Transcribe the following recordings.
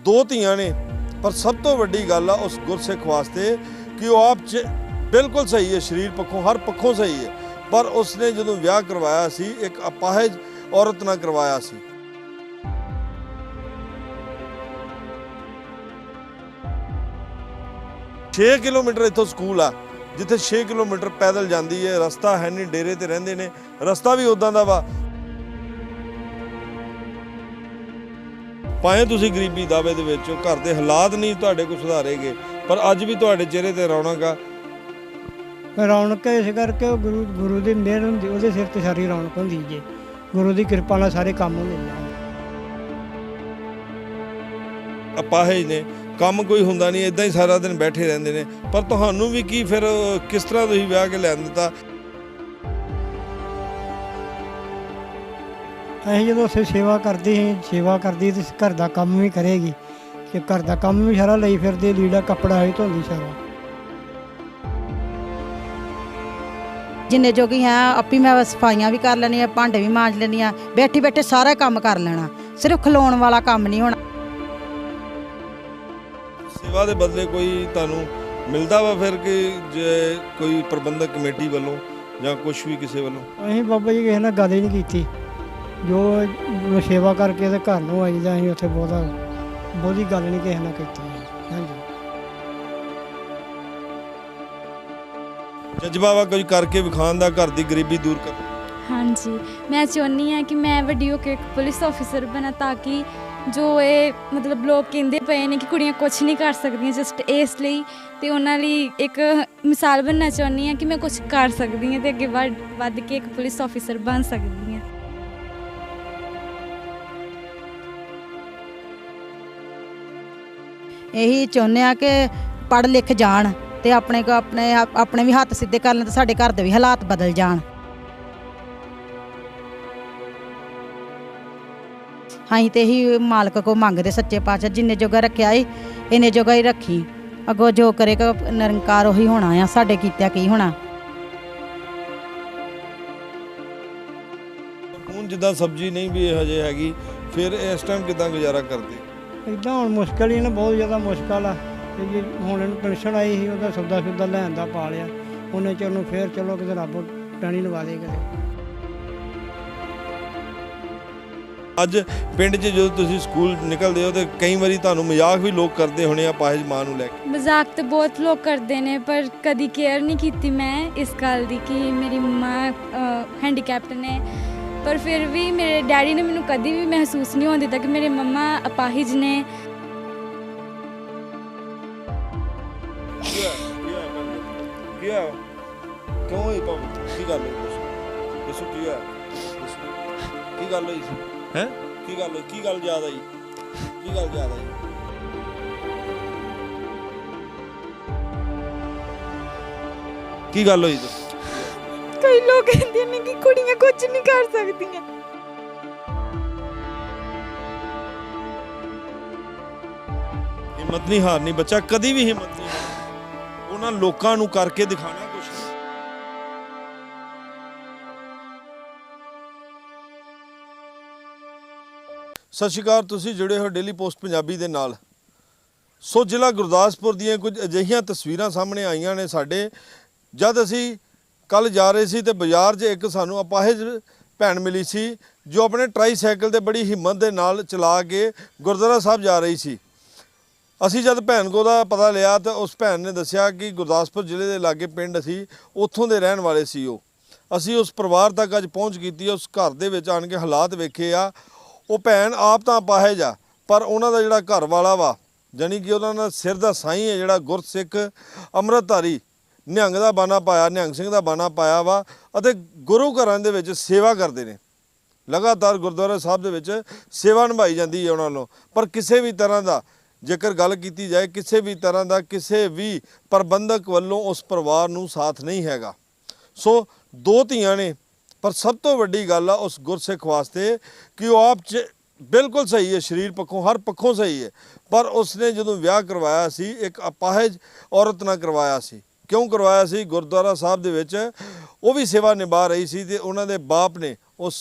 दो ਧੀਆਂ ने पर सब तो वड्डी गल आ उस गुरसिख वास्ते कि वो आप बिल्कुल सही है, शरीर पक्षों हर पक्षों सही है, पर उसने जो विआह करवाया सी एक अपाहिज औरत नाल करवाया सी। 6 किलोमीटर इत्थों स्कूल आ जिथे 6 किलोमीटर पैदल जाती है, रस्ता है नहीं, डेरे ते रहिंदे ने, रस्ता भी उदां दा वा। भावें तुसीं गरीबी दावे दे विच घर दे हालात नहीं तुहाडे कोल सुधारेगे, पर अज भी तुहाडे चेहरे ते रौनक आ। रौनक इस करके गुरु की मेहर होंदी, उहदे सिर ते सारी रौनक होंदी जी। गुरु की कृपा नाल सारे काम होंदे ने। अपाहिज ने काम कोई हुंदा नहीं, इदां ही सारा दिन बैठे रहंदे ने, पर तुहानूं भी की फिर किस तरह तुसीं विआह के लैन दित्ता? ਅਸੀਂ ਜਦੋਂ ਉੱਥੇ ਸੇਵਾ ਕਰਦੀ ਤੇ ਘਰ ਦਾ ਕੰਮ ਵੀ ਕਰੇਗੀ, ਤੇ ਘਰ ਦਾ ਕੰਮ ਵੀ ਸਾਰਾ ਲਈ ਫਿਰਦੀ, ਲੀੜਾ ਕੱਪੜਾ ਹੀ ਧੋਂਦੀ ਸਾਰਾ। जिन्ने जोगी हैं अपी मैं सफाइयाँ भी कर लैनी, भांडे भी मांज लैनी, बैठी बैठे सारा काम कर लेना, सिर्फ खलोण वाला काम नहीं होना। सेवा के बदले कोई तुहानूं मिलदा वा फिर कि जे कोई प्रबंधक कमेटी वालों ਜਾਂ कुछ भी किसी वालों? ਅਸੀਂ ਬਾਬਾ ਜੀ ਕਿਸੇ ਨਾਲ ਗੱਲ ਹੀ ਨਹੀਂ ਕੀਤੀ, ਜੋ ਸੇਵਾ ਕਰਕੇ ਤੇ ਘਰ ਨੂੰ ਆਈਦਾ, ਅਸੀਂ ਉੱਥੇ ਬਹੁਤੀ ਗੱਲ ਨਹੀਂ ਕਿਸੇ ਨਾਲ ਕੀਤੀ। ਹਾਂਜੀ जज्बा वा कुछ करके विखाण दा, घर दी गरीबी दूर कर। हाँ जी, मैं चाहनी हाँ कि मैं वड्डी होके एक पुलिस ऑफिसर बना, ताकि जो ये मतलब लोग कहते पे ने कि कुड़ियाँ कुछ नहीं कर सकदियां, जस्ट इसलिए तो उन्होंने एक मिसाल बनना चाहनी हाँ कि मैं कुछ कर सकती हाँ, तो अगे वध के एक पुलिस ऑफिसर बन सकती हाँ। यही चाहुंदे आ कि पढ़ लिख जाण ते अपने भी हत्थ सीधे कर लें, तो साडे घर दे भी हालात बदल जाण। असीं ते ही मालक को मंगदे, सच्चे पातशाह जिन्ने जोगा रखिया ही इन्ने जोगा ही रखी, अगों जो करेगा निरंकार उही होना आ, साडे कीतिया की होना। ਹੁਣ ਜਿੱਦਾਂ ਸਬਜ਼ੀ ਨਹੀਂ ਵੀ ਹਜੇ ਹੈਗੀ, ਫਿਰ ਇਸ ਟਾਈਮ ਕਿਦਾਂ ਗੁਜ਼ਾਰਾ ਕਰਦੇ? ਇੱਦਾਂ ਹੁਣ ਮੁਸ਼ਕਿਲ ਹੀ ਨਾ, ਬਹੁਤ ਜ਼ਿਆਦਾ ਮੁਸ਼ਕਿਲ ਆ। ਤੇ ਜੀ ਹੁਣ ਇਹਨੂੰ ਪੈਨਸ਼ਨ ਆਈ ਸੀ, ਉਹਦਾ ਸੌਦਾ ਲੈਣ ਦਾ ਪਾ ਲਿਆ, ਉਹਨੇ ਚਿਰ ਨੂੰ ਫੇਰ ਚਲੋ ਕਿਤੇ ਰੱਬ ਟਾਣੀ ਲਵਾ ਦੇ ਕਿਤੇ। ਅੱਜ ਪਿੰਡ 'ਚ ਜਦੋਂ ਤੁਸੀਂ ਸਕੂਲ ਨਿਕਲਦੇ ਹੋ ਤੇ ਕਈ ਵਾਰੀ ਤੁਹਾਨੂੰ ਮਜ਼ਾਕ ਵੀ ਲੋਕ ਕਰਦੇ ਹੋਣੇ ਆ ਅਪਾਹਿਜ ਮਾਂ ਨੂੰ ਲੈ ਕੇ? मजाक तो बहुत लोग करते हैं, पर कभी केयर नहीं की मैं इस गल की कि मेरी मम्मा हैंडीकैप्ट ने, पर फिर भी मेरे डैडी ने मैनू कभी भी महसूस नहीं होने दिता कि मेरे मम्मा अपाहिज ने। क्यों ही की गल दसो की है? की गल हुई सी? हैं की गल हुई? की गल याद आई? की गल याद आई? की गल हुई? कई लोग कहते हैं कि कुड़ियां कुछ नहीं कर सकती। हिम्मत नहीं हारनी, बच्चा कदी भी हिम्मत नहीं हारनी, उन्हां लोकां नूं करके दिखाना कुछ। सत श्री अकाल, तुसीं जुड़े हो डेली पोस्ट पंजाबी दे नाल। सो जिला गुरदासपुर दीयां कुछ अजिहियां तस्वीरां सामने आईयां ने साडे, जद असीं कल जा रहे सी ते बाज़ार 'च एक सानूं अपाहिज भैन मिली सी जो अपने ट्राईसाइकिल ते बड़ी हिम्मत दे नाल चला के गुरुद्वारा साहब जा रही सी। असीं जद भैन को दा पता लिया तो उस भैन ने दस्सिया कि गुरदासपुर जिले के लागे पिंड असी उत्थों दे रहन वाले सी। असीं उस परिवार तक अज पहुँच की, उस घर दे विच आण के हालात वेखे आ। वो भैन आप तो अपाहिज आ, पर उन्हां दा जिहड़ा घर वाला वा, जानी कि उन्हां दा सिर दा साईं है जिहड़ा गुरसिख अमृतधारी निहंग दा बाना पाया, निहंग सिंह दा बाना पाया वा, अते गुरु घरां दे विच सेवा करदे ने। लगातार गुरुद्वारा साहब दे विच सेवा निभाई जाती है उन्हां नूं, पर किसी भी तरह का जेकर गल की जाए किसी भी तरह का किसी भी प्रबंधक वालों उस परिवार नूं साथ नहीं हैगा। सो दो धीआं ने, पर सब तो वड्डी गल आ उस गुरसिख वास्ते कि वो आप बिल्कुल सही है, शरीर पक्षों हर पक्षों सही है, पर उसने जो विआह करवाया सी एक अपाहिज औरत नाल करवाया सी। क्यों करवाया सी? गुरुद्वारा साहब दे विच वो भी सेवा निभा रही सी ते उन्हां दे बाप ने उस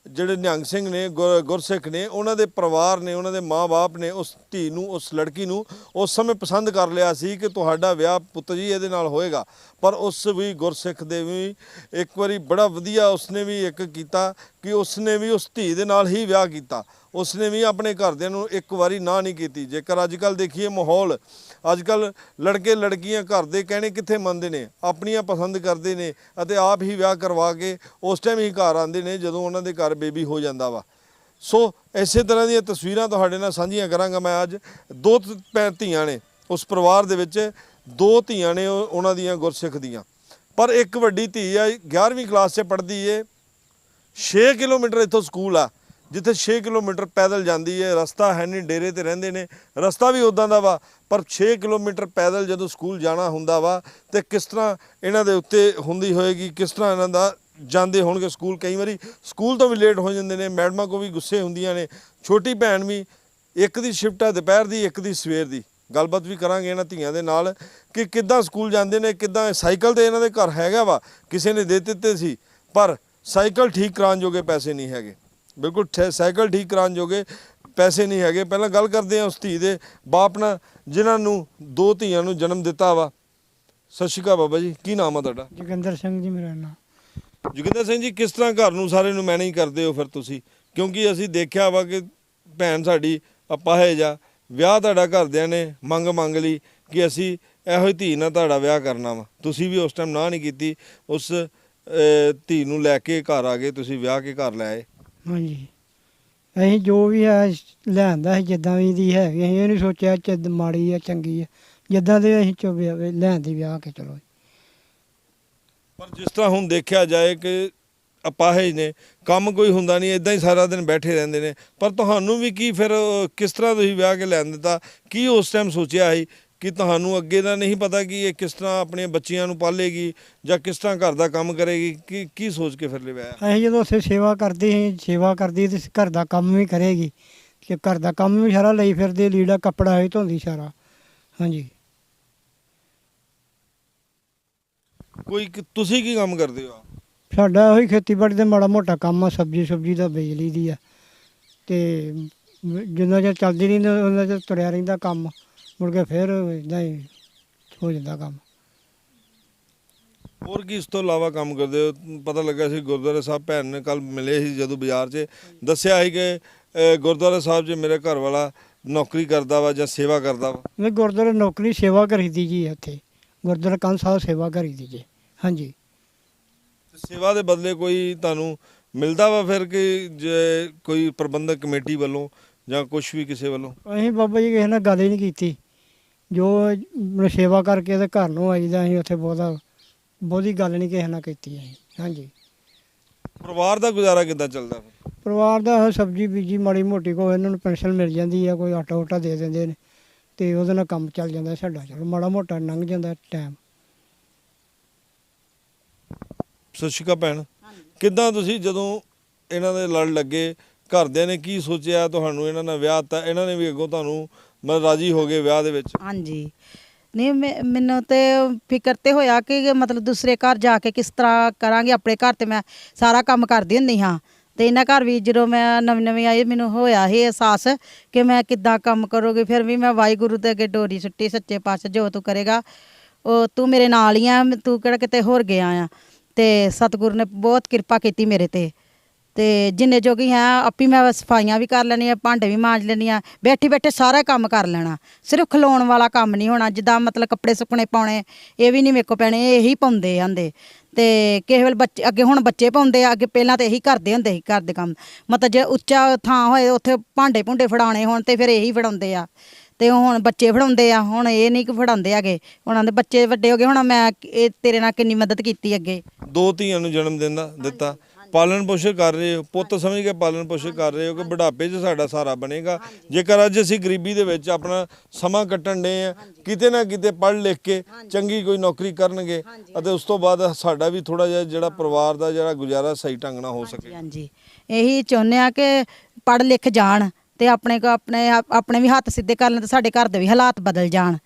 ਜਿਹੜੇ ਨਿਹੰਗ ਸਿੰਘ ਨੇ ਗੁਰਸਿੱਖ ਨੇ ਉਹਨਾਂ ਦੇ ਪਰਿਵਾਰ ਨੇ ਉਹਨਾਂ ਦੇ ਮਾਂ-ਬਾਪ ਨੇ ਉਸ ਧੀ ਨੂੰ ਉਸ ਲੜਕੀ ਨੂੰ ਉਸ ਸਮੇਂ ਪਸੰਦ ਕਰ ਲਿਆ ਸੀ ਕਿ ਤੁਹਾਡਾ ਵਿਆਹ ਪੁੱਤ ਜੀ ਇਹਦੇ ਨਾਲ ਹੋਏਗਾ। ਪਰ ਉਸ ਵੀ ਗੁਰਸਿੱਖ ਦੇ ਵੀ ਇੱਕ ਵਾਰੀ ਬੜਾ ਵਧੀਆ ਉਸਨੇ ਵੀ ਇੱਕ ਕੀਤਾ ਕਿ ਉਸਨੇ ਵੀ ਉਸ ਧੀ ਦੇ ਨਾਲ ਹੀ ਵਿਆਹ ਕੀਤਾ। ਉਸਨੇ ਵੀ ਆਪਣੇ ਘਰਦਿਆਂ ਨੂੰ ਇੱਕ ਵਾਰੀ ਨਾ ਨਹੀਂ ਕੀਤੀ। ਜੇਕਰ ਅੱਜ ਕੱਲ੍ਹ ਦੇਖੀਏ ਮਾਹੌਲ, ਅੱਜ ਕੱਲ੍ਹ ਲੜਕੇ ਲੜਕੀਆਂ ਘਰ ਦੇ ਕਹਿਣੇ ਕਿੱਥੇ ਮੰਨਦੇ ਨੇ, ਆਪਣੀਆਂ ਪਸੰਦ ਕਰਦੇ ਨੇ ਅਤੇ ਆਪ ਹੀ ਵਿਆਹ ਕਰਵਾ ਕੇ ਉਸ ਟਾਈਮ ਹੀ ਘਰ ਆਉਂਦੇ ਨੇ ਜਦੋਂ ਉਹਨਾਂ ਦੇ ਘਰ ਬੇਬੀ ਹੋ ਜਾਂਦਾ ਵਾ। ਸੋ ਇਸੇ ਤਰ੍ਹਾਂ ਦੀਆਂ ਤਸਵੀਰਾਂ ਤੁਹਾਡੇ ਨਾਲ ਸਾਂਝੀਆਂ ਕਰਾਂਗਾ ਮੈਂ ਅੱਜ। ਦੋ ਧੀਆਂ ਨੇ ਉਸ ਪਰਿਵਾਰ ਦੇ ਵਿੱਚ, ਦੋ ਧੀਆਂ ਨੇ ਉਹਨਾਂ ਦੀਆਂ ਗੁਰਸਿੱਖ ਦੀਆਂ, ਪਰ ਇੱਕ ਵੱਡੀ ਧੀ ਆ 11ਵੀਂ ਕਲਾਸ 'ਚ ਪੜ੍ਹਦੀ ਏ। 6 ਕਿਲੋਮੀਟਰ ਇੱਥੋਂ ਸਕੂਲ ਆ ਜਿੱਥੇ 6 ਕਿਲੋਮੀਟਰ ਪੈਦਲ ਜਾਂਦੀ ਹੈ। ਰਸਤਾ ਹੈ ਨਹੀਂ, ਡੇਰੇ ਤੇ ਰਹਿੰਦੇ ਨੇ, ਰਸਤਾ ਵੀ ਉੱਦਾਂ ਦਾ ਵਾ, ਪਰ 6 ਕਿਲੋਮੀਟਰ ਪੈਦਲ ਜਦੋਂ ਸਕੂਲ ਜਾਣਾ ਹੁੰਦਾ ਵਾ ਤੇ ਕਿਸ ਤਰ੍ਹਾਂ ਇਹਨਾਂ ਦੇ ਉੱਤੇ ਹੁੰਦੀ ਹੋਏਗੀ, ਕਿਸ ਤਰ੍ਹਾਂ ਇਹਨਾਂ ਦਾ ਜਾਂਦੇ ਹੋਣਗੇ ਸਕੂਲ। ਕਈ ਵਾਰੀ ਸਕੂਲ ਤੋਂ ਵੀ ਲੇਟ ਹੋ ਜਾਂਦੇ ਨੇ, ਮੈਡਮਾਂ ਕੋ ਵੀ ਗੁੱਸੇ ਹੁੰਦੀਆਂ ਨੇ। ਛੋਟੀ ਭੈਣ ਵੀ, ਇੱਕ ਦੀ ਸ਼ਿਫਟ ਹੈ ਦੁਪਹਿਰ ਦੀ, ਇੱਕ ਦੀ ਸਵੇਰ ਦੀ। ਗੱਲਬਾਤ ਵੀ ਕਰਾਂਗੇ ਇਹਨਾਂ ਧੀਆਂ ਦੇ ਨਾਲ ਕਿ ਕਿੱਦਾਂ ਸਕੂਲ ਜਾਂਦੇ ਨੇ, ਕਿੱਦਾਂ ਸਾਈਕਲ ਤੇ ਇਹਨਾਂ ਦੇ ਘਰ ਹੈਗਾ ਵਾ, ਕਿਸੇ ਨੇ ਦੇ ਦਿੱਤੇ ਸੀ, ਪਰ ਸਾਈਕਲ ਠੀਕ ਕਰਾਉਣ ਜੋਗੇ ਪੈਸੇ ਨਹੀਂ ਹੈਗੇ। ਬਿਲਕੁਲ ਸਾਈਕਲ ਠੀਕ ਕਰਾਉਣ ਜੋਗੇ ਪੈਸੇ ਨਹੀਂ ਹੈਗੇ। ਪਹਿਲਾਂ ਗੱਲ ਕਰਦੇ ਹਾਂ ਉਸ ਧੀ ਦੇ ਬਾਪ ਨਾਲ ਜਿਨ੍ਹਾਂ ਨੂੰ ਦੋ ਧੀਆਂ ਨੂੰ ਜਨਮ ਦਿੱਤਾ ਵਾ। ਸਤਿ ਸ਼੍ਰੀ ਅਕਾਲ ਬਾਬਾ ਜੀ, ਕੀ ਨਾਮ ਆ ਤੁਹਾਡਾ? ਜੋਗਿੰਦਰ ਸਿੰਘ ਜੀ ਮੇਰਾ ਨਾਮ। ਜੋਗਿੰਦਰ ਸਿੰਘ ਜੀ, ਕਿਸ ਤਰ੍ਹਾਂ ਘਰ ਨੂੰ ਸਾਰੇ ਨੂੰ ਮੈਨੇਜ ਕਰਦੇ ਹੋ ਫਿਰ ਤੁਸੀਂ? ਕਿਉਂਕਿ ਅਸੀਂ ਦੇਖਿਆ ਵਾ ਕਿ ਭੈਣ ਸਾਡੀ ਅਪਾਹਿਜ ਆ, ਵਿਆਹ ਤੁਹਾਡਾ ਘਰਦਿਆਂ ਨੇ ਮੰਗ ਲਈ ਕਿ ਅਸੀਂ ਇਹੋ ਹੀ ਧੀ ਨਾਲ ਤੁਹਾਡਾ ਵਿਆਹ ਕਰਨਾ ਵਾ। ਤੁਸੀਂ ਵੀ ਉਸ ਟਾਈਮ ਨਾ ਨਹੀਂ ਕੀਤੀ, ਉਸ ਧੀ ਨੂੰ ਲੈ ਕੇ ਘਰ ਆ ਗਏ, ਤੁਸੀਂ ਵਿਆਹ ਕੇ ਘਰ ਲੈ ਆਏ। ਹਾਂਜੀ, ਅਸੀਂ ਜੋ ਵੀ ਹੈ ਲਿਆਂਦਾ ਸੀ, ਜਿੱਦਾਂ ਵੀ ਦੀ ਹੈਗੀ, ਅਸੀਂ ਇਹ ਨਹੀਂ ਸੋਚਿਆ ਚ ਮਾੜੀ ਆ ਚੰਗੀ ਆ, ਜਿੱਦਾਂ ਦੇ ਅਸੀਂ ਚੁੱਭਿਆ ਲਿਆਂਦੀ ਵਿਆਹ ਕੇ ਚਲੋ। ਪਰ ਜਿਸ ਤਰ੍ਹਾਂ ਹੁਣ ਦੇਖਿਆ ਜਾਏ ਕਿ ਅਪਾਹਿਜ ਨੇ, ਕੰਮ ਕੋਈ ਹੁੰਦਾ ਨਹੀਂ, ਇਦਾਂ ਹੀ ਸਾਰਾ ਦਿਨ ਬੈਠੇ ਰਹਿੰਦੇ ਨੇ, ਪਰ ਤੁਹਾਨੂੰ ਵੀ ਕੀ ਫਿਰ ਕਿਸ ਤਰ੍ਹਾਂ ਤੁਸੀਂ ਵਿਆਹ ਕੇ ਲੈਣ ਦਿੱਤਾ? ਕੀ ਉਸ ਟਾਈਮ ਸੋਚਿਆ ਸੀ ਕਿ ਤੁਹਾਨੂੰ ਅੱਗੇ ਦਾ ਨਹੀਂ ਪਤਾ ਕਿ ਇਹ ਕਿਸ ਤਰ੍ਹਾਂ ਆਪਣੇ ਬੱਚਿਆਂ ਨੂੰ ਪਾਲੇਗੀ ਜਾਂ ਕਿਸ ਤਰ੍ਹਾਂ ਘਰ ਦਾ ਕੰਮ ਕਰੇਗੀ? ਕੀ ਸੋਚ ਕੇ ਫਿਰ ਲਿਆ? ਅਸੀਂ ਜਦੋਂ ਉੱਥੇ ਸੇਵਾ ਕਰਦੇ ਸੀ, ਸੇਵਾ ਕਰਦੀ ਤੇ ਘਰ ਦਾ ਕੰਮ ਵੀ ਕਰੇਗੀ, ਕਿ ਘਰ ਦਾ ਕੰਮ ਵੀ ਸਾਰਾ ਲਈ ਫਿਰਦੇ, ਲੀੜਾ ਕੱਪੜਾ ਹੀ ਧੋਂਦੀ ਸਾਰਾ। ਹਾਂਜੀ। ਤੁਸੀਂ ਕੀ ਕੰਮ ਕਰਦੇ ਹੋ? ਸਾਡਾ ਉਹੀ ਖੇਤੀਬਾੜੀ ਦਾ ਮਾੜਾ ਮੋਟਾ ਕੰਮ ਆ, ਸਬਜ਼ੀ ਦਾ ਬਿਜਲੀ ਦੀ ਆ, ਤੇ ਜਿੰਨਾ ਚਿਰ ਚੱਲਦੀ ਰਹਿੰਦੀ ਉਹਨਾਂ ਚਿਰ ਤੁਰਿਆ ਰਹਿੰਦਾ ਕੰਮ, ਮੁੜ ਕੇ ਫਿਰ ਇੱਦਾਂ ਹੀ ਹੋ ਜਾਂਦਾ ਕੰਮ। ਹੋਰ ਕੀ ਇਸ ਤੋਂ ਇਲਾਵਾ ਕੰਮ ਕਰਦੇ ਹੋ? ਪਤਾ ਲੱਗਾ ਸੀ ਗੁਰਦੁਆਰਾ ਸਾਹਿਬ ਭੈਣ ਨੇ ਕੱਲ ਮਿਲੇ ਸੀ ਜਦੋਂ ਬਾਜ਼ਾਰ 'ਚ, ਦੱਸਿਆ ਸੀ ਕਿ ਗੁਰਦੁਆਰਾ ਸਾਹਿਬ 'ਚ ਮੇਰੇ ਘਰ ਵਾਲਾ ਨੌਕਰੀ ਕਰਦਾ ਵਾ ਜਾਂ ਸੇਵਾ ਕਰਦਾ ਵਾ। ਮੈਂ ਗੁਰਦੁਆਰਾ ਨੌਕਰੀ ਸੇਵਾ ਕਰੀਦੀ ਜੀ, ਇੱਥੇ ਗੁਰਦੁਆਰਾ ਕੰਨ ਸਾਹਿਬ ਸੇਵਾ ਕਰੀਦੀ ਜੀ। ਹਾਂਜੀ। ਸੇਵਾ ਦੇ ਬਦਲੇ ਕੋਈ ਤੁਹਾਨੂੰ ਮਿਲਦਾ ਵਾ ਫਿਰ ਕਿ ਜੇ ਕੋਈ ਪ੍ਰਬੰਧਕ ਕਮੇਟੀ ਵੱਲੋਂ ਜਾਂ ਕੁਝ ਵੀ ਕਿਸੇ ਵੱਲੋਂ? ਅਸੀਂ ਬਾਬਾ ਜੀ ਕਿਸੇ ਨਾਲ ਗੱਲ ਹੀ ਨਹੀਂ ਕੀਤੀ, ਜੋ ਸੇਵਾ ਕਰਕੇ ਤੇ ਘਰ ਨੂੰ ਆਈਦਾ, ਅਸੀਂ ਉੱਥੇ ਬਹੁਤੀ ਗੱਲ ਨਹੀਂ ਕਿਸੇ ਨਾਲ ਕੀਤੀ ਅਸੀਂ। ਹਾਂਜੀ। ਪਰਿਵਾਰ ਦਾ ਗੁਜ਼ਾਰਾ ਕਿੱਦਾਂ ਚੱਲਦਾ? ਪਰਿਵਾਰ ਦਾ ਸਬਜ਼ੀ ਬੀਜੀ ਮਾੜੀ ਮੋਟੀ, ਕੋਈ ਇਹਨਾਂ ਨੂੰ ਪੈਨਸ਼ਨ ਮਿਲ ਜਾਂਦੀ ਆ, ਕੋਈ ਆਟਾ ਊਟਾ ਦੇ ਦਿੰਦੇ ਨੇ, ਤੇ ਉਹਦੇ ਨਾਲ ਕੰਮ ਚੱਲ ਜਾਂਦਾ ਸਾਡਾ। ਚਲੋ ਮਾੜਾ ਮੋਟਾ ਲੰਘ ਜਾਂਦਾ ਟਾਈਮ। ਸਤਿ ਸ਼੍ਰੀ ਅਕਾਲ ਭੈਣ, ਕਿੱਦਾਂ ਤੁਸੀਂ ਜਦੋਂ ਇਹਨਾਂ ਦੇ ਲੜ ਲੱਗੇ, ਘਰਦਿਆਂ ਨੇ ਕੀ ਸੋਚਿਆ ਤੁਹਾਨੂੰ ਇਹਨਾਂ ਨਾਲ ਵਿਆਹ ਤਾਂ ਇਹਨਾਂ ਨੇ ਵੀ ਅੱਗੋਂ ਤੁਹਾਨੂੰ ਮਤਲਬ ਰਾਜੀ ਹੋ ਗਏ ਵਿਆਹ ਦੇ ਵਿੱਚ? ਹਾਂਜੀ, ਨਹੀਂ ਮੈਨੂੰ ਤੇ ਫਿਕਰ ਤੇ ਹੋਇਆ ਕਿ ਮਤਲਬ ਦੂਸਰੇ ਘਰ ਜਾ ਕੇ ਕਿਸ ਤਰ੍ਹਾਂ ਕਰਾਂਗੇ। ਆਪਣੇ ਘਰ ਤੇ ਮੈਂ ਸਾਰਾ ਕੰਮ ਕਰਦੀ ਹੁੰਦੀ ਹਾਂ, ਤੇ ਇਹਨਾਂ ਘਰ ਵੀ ਜਦੋਂ ਮੈਂ ਨਵੀਂ ਆਈ ਮੈਨੂੰ ਹੋਇਆ ਇਹ ਅਹਿਸਾਸ ਕਿ ਮੈਂ ਕਿੱਦਾਂ ਕੰਮ ਕਰੂੰਗੀ। ਫਿਰ ਵੀ ਮੈਂ ਵਾਹਿਗੁਰੂ ਦੇ ਅੱਗੇ ਡੋਰੀ ਸੁੱਟੀ, ਸੱਚੇ ਪਾਤਸ਼ਾਹ ਜੋ ਤੂੰ ਕਰੇਗਾ ਉਹ ਤੂੰ ਮੇਰੇ ਨਾਲ ਹੀ ਆ, ਤੂੰ ਕਿਹੜਾ ਕਿਤੇ ਹੋਰ ਗਿਆ ਆ। ਤੇ ਸਤਿਗੁਰੂ ਨੇ ਬਹੁਤ ਕਿਰਪਾ ਕੀਤੀ ਮੇਰੇ ਤੇ ਜਿੰਨੇ ਜੋਗੀ ਹੈ ਆਪੀ ਮੈਂ ਸਫਾਈਆਂ ਵੀ ਕਰ ਲੈਣੀਆਂ, ਭਾਂਡੇ ਵੀ ਮਾਂਜ ਲੈਣੀਆਂ, ਬੈਠੇ ਸਾਰਾ ਕੰਮ ਕਰ ਲੈਣਾ। ਸਿਰਫ ਖਲੋਣ ਵਾਲਾ ਕੰਮ ਨਹੀਂ ਹੋਣਾ, ਜਿੱਦਾਂ ਮਤਲਬ ਕੱਪੜੇ ਸੁੱਕਣੇ ਪਾਉਣੇ ਇਹ ਵੀ ਨਹੀਂ ਮੇਰੇ ਕੋਲ ਪੈਣੇ, ਇਹੀ ਪਾਉਂਦੇ ਆਂਦੇ। ਤੇ ਕਿਸੇ ਵੇਲੇ ਬੱਚੇ ਅੱਗੇ ਹੁਣ ਬੱਚੇ ਪਾਉਂਦੇ ਆ, ਅੱਗੇ ਪਹਿਲਾਂ ਤਾਂ ਇਹੀ ਕਰਦੇ ਹੁੰਦੇ ਸੀ ਘਰ ਦੇ ਕੰਮ। ਮਤਲਬ ਜੇ ਉੱਚਾ ਥਾਂ ਹੋਏ ਉੱਥੇ ਭਾਂਡੇ ਭੁੰਡੇ ਫੜਾਉਣੇ ਹੋਣ ਤੇ ਫਿਰ ਇਹੀ ਫੜਾਉਂਦੇ ਆ, ਤੇ ਹੁਣ ਬੱਚੇ ਫੜਾਉਂਦੇ ਆ। ਹੁਣ ਇਹ ਨਹੀਂ ਕਿ ਫੜਾਉਂਦੇ ਹੈਗੇ, ਉਹਨਾਂ ਦੇ ਬੱਚੇ ਵੱਡੇ ਹੋ ਗਏ। ਹੁਣ ਮੈਂ ਇਹ ਤੇਰੇ ਨਾਲ ਕਿੰਨੀ ਮਦਦ ਕੀਤੀ ਅੱਗੇ। ਦੋ ਧੀਆਂ ਨੂੰ ਜਨਮ ਦਿੱਤਾ, ਪਾਲਣ ਪੋਸ਼ਣ ਕਰ ਰਹੇ ਹੋ, ਪੁੱਤ ਸਮਝ ਕੇ ਪਾਲਣ ਪੋਸ਼ਣ ਕਰ ਰਹੇ ਹੋ ਕਿ ਬੁਢਾਪੇ 'ਚ ਸਾਡਾ ਸਹਾਰਾ ਬਣੇਗਾ। ਜੇਕਰ ਅੱਜ ਅਸੀਂ ਗਰੀਬੀ ਦੇ ਵਿੱਚ ਆਪਣਾ ਸਮਾਂ ਕੱਟਣ ਦੇ ਆ, ਕਿਤੇ ਨਾ ਕਿਤੇ ਪੜ੍ਹ ਲਿਖ ਕੇ ਚੰਗੀ ਕੋਈ ਨੌਕਰੀ ਕਰਨਗੇ ਅਤੇ ਉਸ ਤੋਂ ਬਾਅਦ ਸਾਡਾ ਵੀ ਥੋੜਾ ਜਿਹਾ ਜਿਹੜਾ ਪਰਿਵਾਰ ਦਾ ਜਿਹੜਾ ਗੁਜ਼ਾਰਾ ਸਹੀ ਢੰਗ ਨਾਲ ਹੋ ਸਕੇ। ਹਾਂਜੀ, ਇਹੀ ਚਾਹੁੰਦੇ ਆ ਕਿ ਪੜ੍ਹ ਲਿਖ ਜਾਣ ਤੇ ਆਪਣੇ ਵੀ ਹੱਥ ਸਿੱਧੇ ਕਰ ਲੈਣ ਤੇ ਸਾਡੇ ਘਰ ਦੇ ਵੀ ਹਾਲਾਤ ਬਦਲ ਜਾਣ।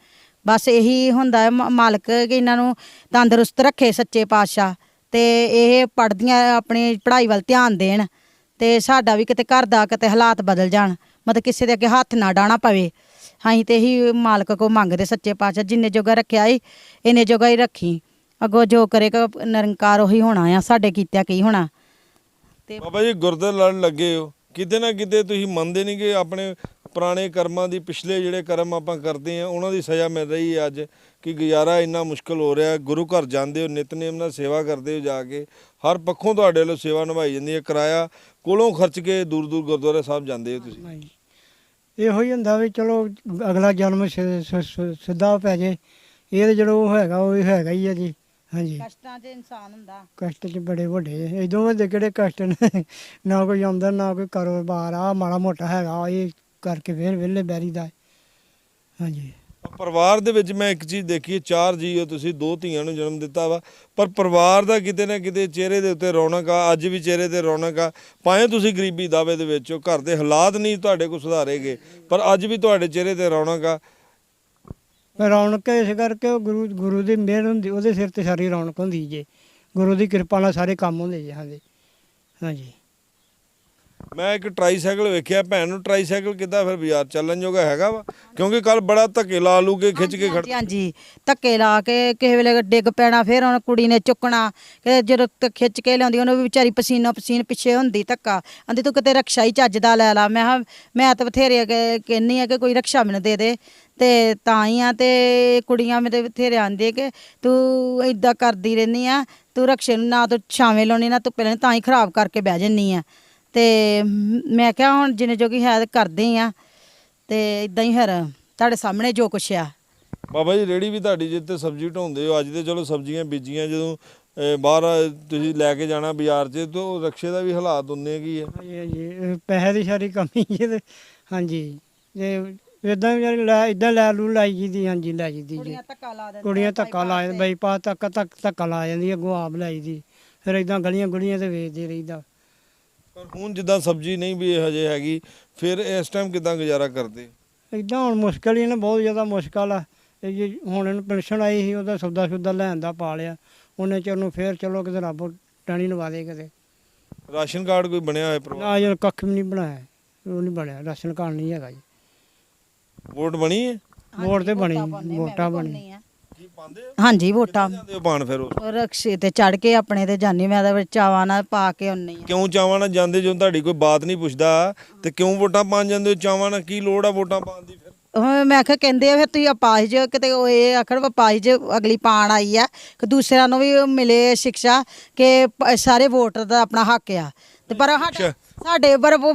ਬਸ ਇਹੀ ਹੁੰਦਾ ਹੈ, ਮਾਲਕ ਕਿ ਇਹਨਾਂ ਨੂੰ ਤੰਦਰੁਸਤ ਰੱਖੇ ਸੱਚੇ ਪਾਤਸ਼ਾਹ, ਤੇ ਇਹ ਪੜ੍ਹਦੀਆਂ ਆਪਣੀ ਪੜ੍ਹਾਈ ਵੱਲ ਧਿਆਨ ਦੇਣ ਤੇ ਸਾਡਾ ਵੀ ਕਿਤੇ ਘਰ ਦਾ ਕਿਤੇ ਹਾਲਾਤ ਬਦਲ ਜਾਣ, ਮਤਲਬ ਕਿਸੇ ਦੇ ਅੱਗੇ ਹੱਥ ਨਾ ਡਾਣਾ ਪਵੇ। ਅਸੀਂ ਤੇ ਹੀ ਮਾਲਕ ਕੋ ਮੰਗਦੇ ਸੱਚੇ ਪਾਤਸ਼ਾਹ, ਜਿੰਨੇ ਜੋਗਾ ਰੱਖਿਆ ਈ ਇੰਨੇ ਜੋਗਾ ਹੀ ਰੱਖੀ, ਅੱਗੋਂ ਜੋ ਕਰੇਗਾ ਨਿਰੰਕਾਰ ਉਹੀ ਹੋਣਾ ਆ, ਸਾਡੇ ਕੀਤਿਆ ਕੀ ਹੋਣਾ। ਤੇ ਬਾਬਾ ਜੀ ਗੁਰਦੇ ਲੜਨ ਲੱਗੇ ਹੋ, ਕਿਤੇ ਨਾ ਕਿਤੇ ਤੁਸੀਂ ਮੰਨਦੇ ਨਹੀਂ ਕਿ ਆਪਣੇ ਪੁਰਾਣੇ ਕਰਮਾਂ ਦੀ, ਪਿਛਲੇ ਜਿਹੜੇ ਕਰਮ ਆਪਾਂ ਕਰਦੇ ਆ ਉਹਨਾਂ ਦੀ ਸਜ਼ਾ ਮਿਲ ਰਹੀ ਹੈ ਅੱਜ, ਕਿ ਗੁਜ਼ਾਰਾ ਇੰਨਾ ਮੁਸ਼ਕਲ ਹੋ ਰਿਹਾ। ਗੁਰੂ ਘਰ ਜਾਂਦੇ ਹੋ, ਨਿਤਨੇਮ ਨਾਲ ਸੇਵਾ ਕਰਦੇ ਹੋ, ਜਾ ਕੇ ਹਰ ਪੱਖੋਂ ਤੁਹਾਡੇ ਵੱਲੋਂ ਸੇਵਾ ਨਿਭਾਈ ਜਾਂਦੀ ਹੈ, ਕਿਰਾਇਆ ਕੋਲੋਂ ਖਰਚ ਕੇ ਦੂਰ ਦੂਰ ਗੁਰਦੁਆਰਾ ਸਾਹਿਬ ਜਾਂਦੇ ਹੋ ਤੁਸੀਂ। ਹਾਂਜੀ, ਇਹੋ ਹੀ ਹੁੰਦਾ ਵੀ ਚਲੋ ਅਗਲਾ ਜਨਮ ਸਿੱਧਾ ਪੈ ਜੇ, ਇਹ ਤਾਂ ਜਿਹੜਾ ਉਹ ਹੈਗਾ ਉਹ ਹੈਗਾ ਹੀ ਹੈ ਜੀ। ਹਾਂਜੀ, ਕਸ਼ਟਾਂ 'ਚ ਇਨਸਾਨ ਹੁੰਦਾ, ਕਸ਼ਟ 'ਚ ਬੜੇ ਵੱਡੇ, ਇਦੋਂ ਵੱਡੇ ਕਿਹੜੇ ਕਸ਼ਟ ਨੇ, ਨਾ ਕੋਈ ਆਮਦਨ ਨਾ ਕੋਈ ਕਾਰੋਬਾਰ, ਆ ਮਾੜਾ ਮੋਟਾ ਹੈਗਾ ਇਹ ਕਰਕੇ ਫਿਰ ਵਿਹਲੇ ਬੈਰੀ ਦਾ। ਹਾਂਜੀ, ਪਰਿਵਾਰ ਦੇ ਵਿੱਚ ਮੈਂ ਇੱਕ ਚੀਜ਼ ਦੇਖੀ ਹੈ, 4 ਜੀ ਹੋ ਤੁਸੀਂ, 2 ਧੀਆਂ ਨੂੰ ਜਨਮ ਦਿੱਤਾ ਵਾ, ਪਰ ਪਰਿਵਾਰ ਦਾ ਕਿਤੇ ਨਾ ਕਿਤੇ ਚਿਹਰੇ ਦੇ ਉੱਤੇ ਰੌਣਕ ਆ, ਅੱਜ ਵੀ ਚਿਹਰੇ ਤੇ ਰੌਣਕ ਆ। ਭਾਵੇਂ ਤੁਸੀਂ ਗਰੀਬੀ ਦਾਅਵੇ ਦੇ ਵਿੱਚ ਹੋ, ਘਰ ਦੇ ਹਾਲਾਤ ਨਹੀਂ ਤੁਹਾਡੇ ਕੋਲ ਸੁਧਾਰੇਗੇ, ਪਰ ਅੱਜ ਵੀ ਤੁਹਾਡੇ ਚਿਹਰੇ ਤੇ ਰੌਣਕ ਆ। ਰੌਣਕ ਇਸ ਕਰਕੇ ਉਹ ਗੁਰੂ ਦੀ ਮਿਹਰ ਹੁੰਦੀ, ਉਹਦੇ ਸਿਰ ਤੇ ਸਾਰੀ ਰੌਣਕ ਹੁੰਦੀ ਜੇ, ਗੁਰੂ ਦੀ ਕਿਰਪਾ ਨਾਲ ਸਾਰੇ ਕੰਮ ਹੁੰਦੇ ਜੇ। ਹਾਂਜੀ ਹਾਂਜੀ, ਮੈਂ ਇੱਕ ਟਰਾਈਸਾਈਕਲ ਵੇਖਿਆ, ਭੈਣ ਨੂੰ ਟਰਾਈਸਾਈਕਲ ਕਿੱਦਾਂ ਫਿਰ ਬਾਜ਼ਾਰ ਚੱਲਣ ਜੋਗਾ ਹੈਗਾ ਵਾ? ਕਿਉਂਕਿ ਕੱਲ ਬੜਾ ਧੱਕੇ ਲਾ ਲੂ ਕੇ ਖਿੱਚ ਕੇ ਖੜ। ਹਾਂਜੀ ਹਾਂਜੀ, ਧੱਕੇ ਲਾ ਕੇ ਕਿਸੇ ਵੇਲੇ ਡਿੱਗ ਪੈਣਾ, ਫਿਰ ਹੁਣ ਕੁੜੀ ਨੇ ਚੁੱਕਣਾ, ਕਿ ਜਦੋਂ ਖਿੱਚ ਕੇ ਲਿਆਉਂਦੀ ਉਹਨੂੰ ਵੀ ਵਿਚਾਰੀ ਪਸੀਨੋ ਪਸੀਨ ਪਿੱਛੇ ਹੁੰਦੀ, ਧੱਕਾ ਆਂਦੀ ਤੂੰ ਕਿਤੇ ਰਕਸ਼ਾ ਹੀ ਚੱਜ ਦਾ ਲੈ ਲਾ। ਮੈਂ ਕਿਹਾ ਮੈਂ ਤਾਂ ਬਥੇਰੇ ਕਹਿੰਦੀ ਆ ਕਿ ਕੋਈ ਰਕਸ਼ਾ ਮੈਨੂੰ ਦੇ ਦੇ, ਤੇ ਤਾਂ ਹੀ ਆ। ਤੇ ਕੁੜੀਆਂ ਮੇਰੇ ਬਥੇਰੇ ਆਂਦੇ ਕਿ ਤੂੰ ਇਦਾਂ ਕਰਦੀ ਰਹਿੰਦੀ ਆ, ਤੂੰ ਰਕਸ਼ੇ ਨੂੰ ਨਾ ਤੂੰ ਛਾਵੇਂ ਲਾਉਣੀ ਨਾ ਧੁੱਪੇ ਲਾਉਣੀ, ਤਾਂ ਹੀ ਖਰਾਬ ਕਰਕੇ ਬਹਿ ਜੰਨੀ ਆ। ਤੇ ਮੈਂ ਕਿਹਾ ਹੁਣ ਜਿੰਨੇ ਜੋਗੀ ਹੈ ਕਰਦੇ ਆ, ਤੇ ਇਦਾਂ ਹੀ ਫਿਰ ਤੁਹਾਡੇ ਸਾਹਮਣੇ ਜੋ ਕੁਛ ਆ। ਬਾਬਾ ਜੀ ਰੇੜੀ ਵੀ ਤੁਹਾਡੀ ਜਿੱਤੇ ਸਬਜ਼ੀ ਢਾਉਂਦੇ ਹੋ, ਅੱਜ ਤੇ ਚਲੋ ਸਬਜ਼ੀਆਂ ਬੀਜੀਆਂ, ਜਦੋਂ ਬਾਹਰ ਤੁਸੀਂ ਲੈ ਕੇ ਜਾਣਾ ਬਾਜ਼ਾਰ 'ਚ, ਤਾਂ ਉਹ ਰਕਸ਼ੇ ਦਾ ਵੀ ਹਾਲਾਤ ਹੁੰਦੇ ਕੀ ਹੈ। ਹਾਂਜੀ ਹਾਂਜੀ, ਪੈਸੇ ਦੀ ਸਾਰੀ ਕਮੀ ਹੈ ਤੇ ਹਾਂਜੀ, ਜੇ ਇਦਾਂ ਲੈ ਇਦਾਂ ਲੈ ਲੂ ਲਾਈ ਜੀ ਦੀ। ਹਾਂਜੀ ਲੈ ਜੀ ਦੀ ਜੀ, ਧੱਕਾ ਲਾ ਦਿੰਦੀਆਂ, ਕੁੜੀਆਂ ਧੱਕਾ ਲਾ ਜਾਂਦੀਆਂ, ਬਾਈਪਾਸ ਧੱਕਾ ਲਾ ਜਾਂਦੀਆਂ, ਅੱਗੋਂ ਆਪ ਲਾਈ ਦੀ, ਫਿਰ ਇਦਾਂ ਗਲੀਆਂ ਗੁਲੀਆਂ ਤੇ ਵੇਚਦੇ ਰਹੀਦਾ। ਪਰ ਹੁਣ ਜਿੱਦਾਂ ਸਬਜ਼ੀ ਨਹੀਂ ਵੀ ਹਜੇ ਹੈਗੀ, ਫਿਰ ਇਸ ਟਾਈਮ ਕਿੱਦਾਂ ਗੁਜ਼ਾਰਾ ਕਰਦੇ? ਇਦਾਂ ਹੁਣ ਮੁਸ਼ਕਿਲ ਹੀ ਨਾ, ਬਹੁਤ ਜ਼ਿਆਦਾ ਮੁਸ਼ਕਿਲ ਆ। ਇਹ ਜੀ ਹੁਣ ਇਹਨੂੰ ਪੈਨਸ਼ਨ ਆਈ ਸੀ, ਉਹਦਾ ਸੌਦਾ ਲੈਣ ਦਾ ਪਾ ਲਿਆ ਉਹਨੇ, ਚਿਰ ਨੂੰ ਫਿਰ ਚਲੋ ਕਿਤੇ ਰੱਬ ਟਾਣੀ ਲਵਾ ਦੇ ਕਿਤੇ। ਰਾਸ਼ਨ ਕਾਰਡ ਕੋਈ ਬਣਿਆ ਹੋਇਆ ਪਰਿਵਾਰ? ਨਾ ਯਾਰ ਕੱਖ ਵੀ ਨਹੀਂ ਬਣਾਇਆ, ਉਹ ਨਹੀਂ ਬਣਿਆ, ਰਾਸ਼ਨ ਕਾਰਡ ਨਹੀਂ ਹੈਗਾ ਜੀ। ਵੋਟ ਬਣੀ ਹੈ? ਵੋਟ ਤੇ ਬਣੀ, ਵੋਟਾਂ ਬਣੀ। ਕੀ ਪਾਉਂਦੇ ਹਾਂਜੀ ਵੋਟਾਂ ਜਾਂਦੇ ਹੋ ਪਾਣ ਫਿਰ? ਉਹ ਰਕਸ਼ੇ ਤੇ ਚੜ ਕੇ ਆਪਣੇ ਤੇ ਜਾਨੀ, ਮੈਂ ਤਾਂ ਚਾਵਾਂ ਨਾਲ ਪਾ ਕੇ ਆਉਣੀ ਆ। ਕਿਉਂ ਚਾਵਾਂ ਨਾਲ ਜਾਂਦੇ? ਜੋ ਤੁਹਾਡੀ ਕੋਈ ਬਾਤ ਨਹੀਂ ਪੁੱਛਦਾ ਤੇ ਕਿਉਂ ਵੋਟਾਂ ਪਾਣ ਜਾਂਦੇ ਹੋ ਚਾਵਾਂ ਨਾਲ? ਕੀ ਲੋੜ ਆ ਵੋਟਾਂ ਪਾਣ ਦੀ ਫਿਰ? ਮੈਂ ਕਿਹਾ ਕਹਿੰਦੇ ਆ ਫਿਰ ਤੁਸੀਂ ਅਪਾਹਿਜ ਕਿਤੇ ਉਹ ਇਹ ਆਖਣ ਅਪਾਹਿਜ ਅਗਲੀ ਪਾਣ ਆਈ ਆ, ਕਿ ਦੂਸਰਿਆਂ ਨੂੰ ਵੀ ਮਿਲੇ ਸਿੱਖਿਆ ਕਿ ਸਾਰੇ ਵੋਟ ਦਾ ਆਪਣਾ ਹੱਕ ਆ। ਤੇ ਪਰ ਸਾਡੇ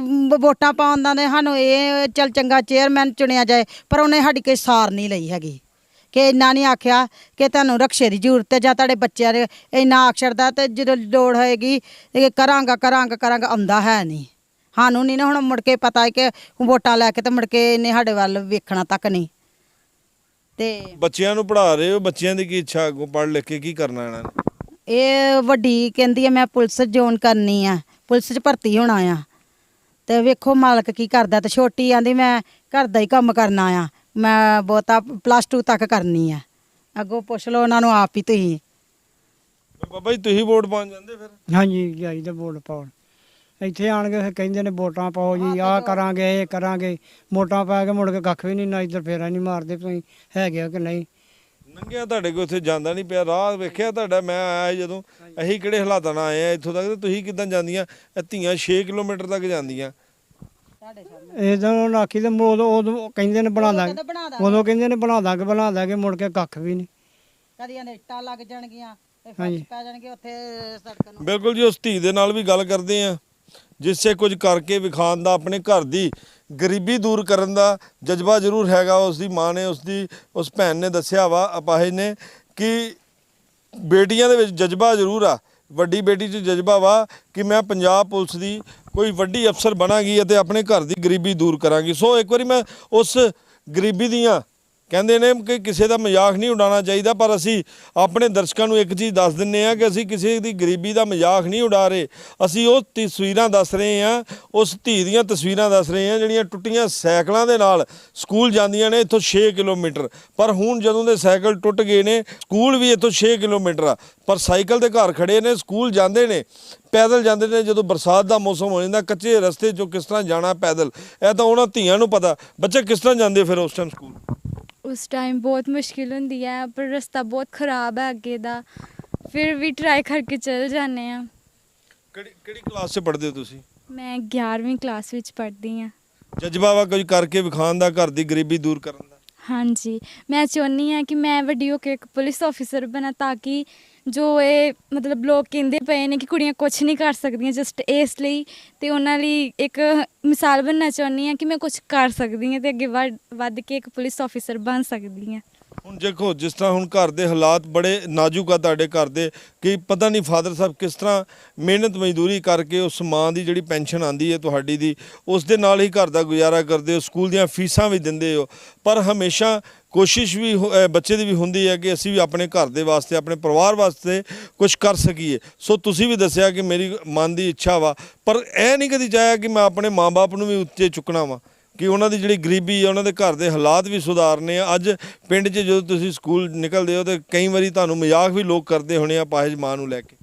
ਵੋਟਾਂ ਪਾਉਣ ਦਾ ਨੇ ਸਾਨੂੰ ਇਹ ਚੱਲ ਚੰਗਾ ਚੇਅਰਮੈਨ ਚੁਣਿਆ ਜਾਏ, ਪਰ ਉਹਨੇ ਸਾਡੀ ਕੋਈ ਸਾਰ ਨਹੀਂ ਲਈ ਹੈਗੀ, ਕਿ ਇੰਨਾ ਨਹੀਂ ਆਖਿਆ ਕਿ ਤੁਹਾਨੂੰ ਰਕਸ਼ੇ ਦੀ ਜ਼ਰੂਰਤ ਹੈ ਜਾਂ ਤੁਹਾਡੇ ਬੱਚਿਆਂ ਦੇ, ਇੰਨਾ ਅਕਸ਼ਰਦਾ ਤੇ ਜਦੋਂ ਲੋੜ ਹੋਏਗੀ ਇਹ ਕਰਾਂਗਾ ਆਉਂਦਾ ਹੈ ਨਹੀਂ। ਸਾਨੂੰ ਨਹੀਂ ਨਾ ਹੁਣ ਮੁੜ ਕੇ ਪਤਾ ਹੈ ਕਿ ਵੋਟਾਂ ਲੈ ਕੇ ਤੇ ਮੁੜ ਕੇ ਇਹਨੇ ਸਾਡੇ ਵੱਲ ਵੇਖਣਾ ਤੱਕ ਨਹੀਂ। ਤੇ ਬੱਚਿਆਂ ਨੂੰ ਪੜ੍ਹਾ ਰਹੇ ਹੋ, ਬੱਚਿਆਂ ਦੀ ਕੀ ਇੱਛਾ ਅੱਗੋਂ ਪੜ੍ਹ ਲਿਖ ਕੇ ਕੀ ਕਰਨਾ ਇਹਨਾਂ ਨੇ? ਇਹ ਵੱਡੀ ਕਹਿੰਦੀ ਹੈ ਮੈਂ ਪੁਲਿਸ ਜੋਨ ਕਰਨੀ ਆ, ਪੁਲਿਸ 'ਚ ਭਰਤੀ ਹੋਣਾ ਆ, ਤੇ ਵੇਖੋ ਮਾਲਕ ਕੀ ਕਰਦਾ। ਤੇ ਛੋਟੀ ਆਂਦੀ ਮੈਂ ਘਰ ਦਾ ਹੀ ਕੰਮ ਕਰਨਾ ਆ, ਮੈਂ ਬਹੁਤਾ +2 ਤੱਕ ਕਰਨੀ ਆ, ਅੱਗੋਂ ਪੁੱਛ ਲਓ ਉਹਨਾਂ ਨੂੰ ਆਪ ਹੀ ਤੁਸੀਂ। ਬਾਬਾ ਜੀ ਤੁਸੀਂ ਵੋਟ ਪਾਉਣ ਜਾਂਦੇ ਫਿਰ? ਹਾਂਜੀ ਜਾਈਦਾ ਵੋਟ ਪਾਉਣ, ਇੱਥੇ ਆਣ ਕੇ ਫਿਰ ਕਹਿੰਦੇ ਨੇ ਵੋਟਾਂ ਪਾਓ ਜੀ, ਆਹ ਕਰਾਂਗੇ ਇਹ ਕਰਾਂਗੇ, ਵੋਟਾਂ ਪਾ ਕੇ ਮੁੜ ਕੇ ਕੱਖ ਵੀ ਨਹੀਂ, ਨਾ ਇੱਧਰ ਫੇਰਾ ਨਹੀਂ ਮਾਰਦੇ ਤੁਸੀਂ ਹੈਗੇ ਕਿ ਨਹੀਂ। ਲੰਘਿਆ ਤੁਹਾਡੇ ਕੋਲ ਉੱਥੇ ਜਾਂਦਾ ਨਹੀਂ ਪਿਆ, ਰਾਹ ਵੇਖਿਆ ਤੁਹਾਡਾ, ਮੈਂ ਆਇਆ ਜਦੋਂ, ਅਸੀਂ ਕਿਹੜੇ ਹਾਲਾਤਾਂ ਨਾਲ ਆਏ ਆ ਇੱਥੋਂ ਤੱਕ, ਤੇ ਤੁਸੀਂ ਕਿੱਦਾਂ ਜਾਂਦੀਆਂ? ਇਹ ਧੀਆਂ 6 ਕਿਲੋਮੀਟਰ ਤੱਕ ਜਾਂਦੀਆਂ। ਇਦਾਂ ਆਖੀ ਤੇ ਉਦੋਂ ਕਹਿੰਦੇ ਨੇ ਬਣਾ ਦਾਂਗੇ, ਉਦੋਂ ਕਹਿੰਦੇ ਨੇ ਬਣਾ ਦਾਂਗੇ, ਮੁੜ ਕੇ ਕੱਖ ਵੀ ਨਹੀਂ। ਕਦੀਆਂ ਦੇ ਇੱਟਾਂ ਲੱਗ ਜਾਣਗੀਆਂ ਤੇ ਹਾਂਜੀ। ਫਰਸ਼ ਪੈ ਜਾਣਗੇ ਉੱਥੇ ਸੜਕ ਨੂੰ। ਬਿਲਕੁਲ ਜੀ, ਉਸ ਧੀ ਦੇ ਨਾਲ ਵੀ ਗੱਲ ਕਰਦੇ ਆ ਜਿਸੇ ਕੁਝ ਕਰਕੇ ਵਿਖਾਉਣ ਦਾ, ਆਪਣੇ ਘਰ ਦੀ ਗਰੀਬੀ ਦੂਰ ਕਰਨ ਦਾ ਜਜ਼ਬਾ ਜ਼ਰੂਰ ਹੈਗਾ। ਉਸ ਦੀ ਮਾਂ ਨੇ, ਉਸ ਭੈਣ ਨੇ ਦੱਸਿਆ ਵਾ, ਅਪਾਹਿਜ ਨੇ, ਕਿ ਬੇਟੀਆਂ ਦੇ ਵਿੱਚ ਜਜ਼ਬਾ ਜ਼ਰੂਰ ਆ। ਵੱਡੀ ਬੇਟੀ 'ਚ ਜਜ਼ਬਾ ਵਾ ਕਿ ਮੈਂ ਪੰਜਾਬ ਪੁਲਿਸ ਦੀ ਕੋਈ ਵੱਡੀ ਅਫਸਰ ਬਣਾਂਗੀ ਅਤੇ ਆਪਣੇ ਘਰ ਦੀ ਗਰੀਬੀ ਦੂਰ ਕਰਾਂਗੀ। ਸੋ ਇੱਕ ਵਾਰੀ ਮੈਂ ਉਸ ਗਰੀਬੀ ਦੀਆਂ ਕਹਿੰਦੇ ਨੇ ਕਿ ਕਿਸੇ ਦਾ ਮਜ਼ਾਕ ਨਹੀਂ ਉਡਾਉਣਾ ਚਾਹੀਦਾ, ਪਰ ਅਸੀਂ ਆਪਣੇ ਦਰਸ਼ਕਾਂ ਨੂੰ ਇੱਕ ਚੀਜ਼ ਦੱਸ ਦਿੰਨੇ ਆ ਕਿ ਅਸੀਂ ਕਿਸੇ ਦੀ ਗਰੀਬੀ ਦਾ ਮਜ਼ਾਕ ਨਹੀਂ ਉਡਾ ਰਹੇ। ਅਸੀਂ ਉਹ ਤਸਵੀਰਾਂ ਦੱਸ ਰਹੇ ਹਾਂ, ਉਸ ਧੀ ਦੀਆਂ ਤਸਵੀਰਾਂ ਦੱਸ ਰਹੇ ਹਾਂ ਜਿਹੜੀਆਂ ਟੁੱਟੀਆਂ ਸਾਈਕਲਾਂ ਦੇ ਨਾਲ ਸਕੂਲ ਜਾਂਦੀਆਂ ਨੇ ਇੱਥੋਂ 6 ਕਿਲੋਮੀਟਰ। ਪਰ ਹੁਣ ਜਦੋਂ ਦੇ ਸਾਈਕਲ ਟੁੱਟ ਗਏ ਨੇ, ਸਕੂਲ ਵੀ ਇੱਥੋਂ 6 ਕਿਲੋਮੀਟਰ ਆ, ਪਰ ਸਾਈਕਲ ਦੇ ਘਰ ਖੜੇ ਨੇ, ਸਕੂਲ ਜਾਂਦੇ ਨੇ, ਪੈਦਲ ਜਾਂਦੇ ਨੇ। ਜਦੋਂ ਬਰਸਾਤ ਦਾ ਮੌਸਮ ਹੋ ਜਾਂਦਾ, ਕੱਚੇ ਰਸਤੇ 'ਚੋਂ ਕਿਸ ਤਰ੍ਹਾਂ ਜਾਣਾ ਪੈਦਲ, ਇਹ ਤਾਂ ਉਹਨਾਂ ਧੀਆਂ ਨੂੰ ਪਤਾ। ਬੱਚੇ ਕਿਸ ਤਰ੍ਹਾਂ ਜਾਂਦੇ ਫਿਰ ਉਸ ਟਾਈਮ ਸਕੂਲ? ਉਸ ਟਾਈਮ ਬਹੁਤ ਮੁਸ਼ਕਿਲ ਹੁੰਦੀ ਹੈ, ਪਰ ਰਸਤਾ ਬਹੁਤ ਖਰਾਬ ਹੈ ਅੱਗੇ ਦਾ, ਫਿਰ ਵੀ ਟਰਾਈ ਕਰਕੇ ਚਲ ਜਾਂਦੇ ਆ। ਕਿਹੜੀ ਕਲਾਸ 'ਚ ਪੜ੍ਹਦੇ ਹੋ ਤੁਸੀਂ? ਮੈਂ 11ਵੀਂ ਕਲਾਸ ਵਿੱਚ ਪੜ੍ਹਦੀ ਹਾਂ। ਜਜ਼ਬਾ ਵਾ ਕੁਝ ਕਰਕੇ ਵਿਖਾਉਣ ਦਾ, ਘਰ ਦੀ ਗਰੀਬੀ ਦੂਰ ਕਰਨ ਦਾ? ਹਾਂਜੀ, ਮੈਂ ਚਾਹੁੰਦੀ ਹਾਂ ਕਿ ਮੈਂ ਵੱਡੀ ਹੋ ਕੇ ਇੱਕ ਪੁਲਿਸ ਆਫੀਸਰ ਬਣਾ, ਤਾਂ ਕਿ ਜੋ ਇਹ ਮਤਲਬ ਲੋਕ ਕਹਿੰਦੇ ਪਏ ਨੇ ਕਿ ਕੁੜੀਆਂ ਕੁਛ ਨਹੀਂ ਕਰ ਸਕਦੀਆਂ, ਜਸਟ ਇਸ ਲਈ ਤੇ ਉਹਨਾਂ ਲਈ ਇੱਕ ਮਿਸਾਲ ਬਣਨਾ ਚਾਹੁੰਦੀ ਹਾਂ ਕਿ ਮੈਂ ਕੁਛ ਕਰ ਸਕਦੀ ਹਾਂ ਤੇ ਅੱਗੇ ਵੱਧ ਕੇ ਇੱਕ ਪੁਲਿਸ ਆਫੀਸਰ ਬਣ ਸਕਦੀ ਹਾਂ। ਹੁਣ ਦੇਖੋ, ਜਿਸ ਤਰ੍ਹਾਂ ਹੁਣ ਘਰ ਦੇ ਹਾਲਾਤ ਬੜੇ ਨਾਜ਼ੁਕ ਆ ਤੁਹਾਡੇ ਘਰ ਦੇ, ਕਿ ਪਤਾ ਨਹੀਂ ਫਾਦਰ ਸਾਹਿਬ ਕਿਸ ਤਰ੍ਹਾਂ ਮਿਹਨਤ ਮਜ਼ਦੂਰੀ ਕਰਕੇ ਉਸ ਮਾਂ ਦੀ ਜਿਹੜੀ ਪੈਨਸ਼ਨ ਆਂਦੀ ਹੈ ਤੁਹਾਡੀ ਦੀ, ਉਸ ਦੇ ਨਾਲ ਹੀ ਘਰ ਦਾ ਗੁਜ਼ਾਰਾ ਕਰਦੇ ਹੋ, ਸਕੂਲ ਦੀਆਂ ਫੀਸਾਂ ਵੀ ਦਿੰਦੇ ਹੋ, ਪਰ ਹਮੇਸ਼ਾ ਕੋਸ਼ਿਸ਼ ਵੀ ਬੱਚੇ ਦੀ ਵੀ ਹੁੰਦੀ ਹੈ ਕਿ ਅਸੀਂ ਵੀ ਆਪਣੇ ਘਰ ਦੇ ਵਾਸਤੇ, ਆਪਣੇ ਪਰਿਵਾਰ ਵਾਸਤੇ ਕੁਝ ਕਰ ਸਕੀਏ। ਸੋ ਤੁਸੀਂ ਵੀ ਦੱਸਿਆ ਕਿ ਮੇਰੀ ਮਨ ਦੀ ਇੱਛਾ ਵਾ, ਪਰ ਇਹ ਨਹੀਂ ਕਦੀ ਚਾਹਿਆ ਕਿ ਮੈਂ ਆਪਣੇ ਮਾਂ-ਬਾਪ ਨੂੰ ਵੀ ਉੱਚੇ ਚੁੱਕਣਾ ਵਾ, ਕਿ ਉਹਨਾਂ ਦੀ ਜਿਹੜੀ ਗਰੀਬੀ ਹੈ, ਉਹਨਾਂ ਦੇ ਘਰ ਦੇ ਹਾਲਾਤ ਵੀ ਸੁਧਾਰਨੇ ਆ। ਅੱਜ ਪਿੰਡ 'ਚ ਜਦੋਂ ਤੁਸੀਂ ਸਕੂਲ ਨਿਕਲਦੇ ਹੋ ਤਾਂ ਕਈ ਵਾਰੀ ਤੁਹਾਨੂੰ ਮਜ਼ਾਕ ਵੀ ਲੋਕ ਕਰਦੇ ਹੋਣੇ ਆ ਅਪਾਹਿਜ ਮਾਂ ਨੂੰ ਲੈ ਕੇ।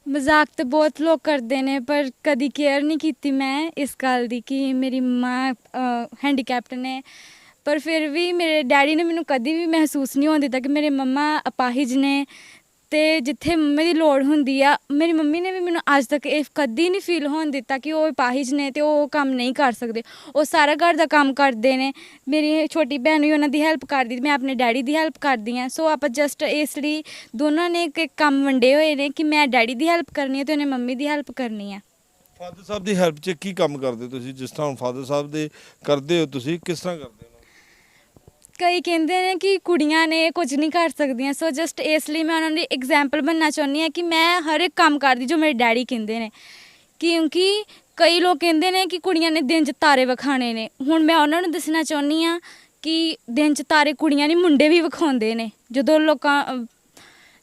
ਮਜ਼ਾਕ ਤਾਂ ਬਹੁਤ ਲੋਕ ਕਰਦੇ ਨੇ, ਪਰ ਕਦੀ ਕੇਅਰ ਨਹੀਂ ਕੀਤੀ ਮੈਂ ਇਸ ਗੱਲ ਦੀ ਕਿ ਮੇਰੀ ਮਾਂ ਹੈਂਡੀਕੈਪਟ ਨੇ। ਪਰ ਫਿਰ ਵੀ ਮੇਰੇ ਡੈਡੀ ਨੇ ਮੈਨੂੰ ਕਦੀ ਵੀ ਮਹਿਸੂਸ ਨਹੀਂ ਹੋਣ ਦਿੱਤਾ ਕਿ ਮੇਰੇ ਮੰਮਾ ਅਪਾਹਿਜ ਨੇ, ਅਤੇ ਜਿੱਥੇ ਮੰਮੀ ਦੀ ਲੋੜ ਹੁੰਦੀ ਆ, ਮੇਰੀ ਮੰਮੀ ਨੇ ਵੀ ਮੈਨੂੰ ਅੱਜ ਤੱਕ ਇਹ ਕਦੀ ਨਹੀਂ ਫੀਲ ਹੋਣ ਦਿੱਤਾ ਕਿ ਉਹ ਅਪਾਹਿਜ ਨੇ ਅਤੇ ਉਹ ਕੰਮ ਨਹੀਂ ਕਰ ਸਕਦੇ। ਉਹ ਸਾਰਾ ਘਰ ਦਾ ਕੰਮ ਕਰਦੇ ਨੇ। ਮੇਰੀ ਛੋਟੀ ਭੈਣ ਵੀ ਉਹਨਾਂ ਦੀ ਹੈਲਪ ਕਰਦੀ, ਮੈਂ ਆਪਣੇ ਡੈਡੀ ਦੀ ਹੈਲਪ ਕਰਦੀ ਹਾਂ। ਸੋ ਆਪਾਂ ਜਸਟ ਇਸ ਲਈ ਦੋਨਾਂ ਨੇ ਇੱਕ ਕੰਮ ਵੰਡੇ ਹੋਏ ਨੇ ਕਿ ਮੈਂ ਡੈਡੀ ਦੀ ਹੈਲਪ ਕਰਨੀ ਹੈ ਅਤੇ ਉਹਨੇ ਮੰਮੀ ਦੀ ਹੈਲਪ ਕਰਨੀ ਹੈ। ਫਾਦਰ ਸਾਹਿਬ ਦੀ ਹੈਲਪ 'ਚ ਕੀ ਕੰਮ ਕਰਦੇ ਤੁਸੀਂ? ਜਿਸ ਤਰ੍ਹਾਂ ਹੁਣ ਫਾਦਰ ਸਾਹਿਬ ਦੇ ਕਰਦੇ ਹੋ ਤੁਸੀਂ, ਕਿਸ ਤਰ੍ਹਾਂ ਕਰਦੇ ਹੋ? ਕਈ ਕਹਿੰਦੇ ਨੇ ਕਿ ਕੁੜੀਆਂ ਨੇ ਕੁਝ ਨਹੀਂ ਕਰ ਸਕਦੀਆਂ, ਸੋ ਜਸਟ ਇਸ ਲਈ ਮੈਂ ਉਹਨਾਂ ਦੀ ਐਗਜ਼ਾਮਪਲ ਬਣਨਾ ਚਾਹੁੰਦੀ ਹਾਂ ਕਿ ਮੈਂ ਹਰ ਇੱਕ ਕੰਮ ਕਰਦੀ ਜੋ ਮੇਰੇ ਡੈਡੀ ਕਹਿੰਦੇ ਨੇ। ਕਿਉਂਕਿ ਕਈ ਲੋਕ ਕਹਿੰਦੇ ਨੇ ਕਿ ਕੁੜੀਆਂ ਨੇ ਦਿਨ 'ਚ ਤਾਰੇ ਵਿਖਾਣੇ ਨੇ। ਹੁਣ ਮੈਂ ਉਹਨਾਂ ਨੂੰ ਦੱਸਣਾ ਚਾਹੁੰਦੀ ਹਾਂ ਕਿ ਦਿਨ 'ਚ ਤਾਰੇ ਕੁੜੀਆਂ ਨਹੀਂ, ਮੁੰਡੇ ਵੀ ਵਿਖਾਉਂਦੇ ਨੇ।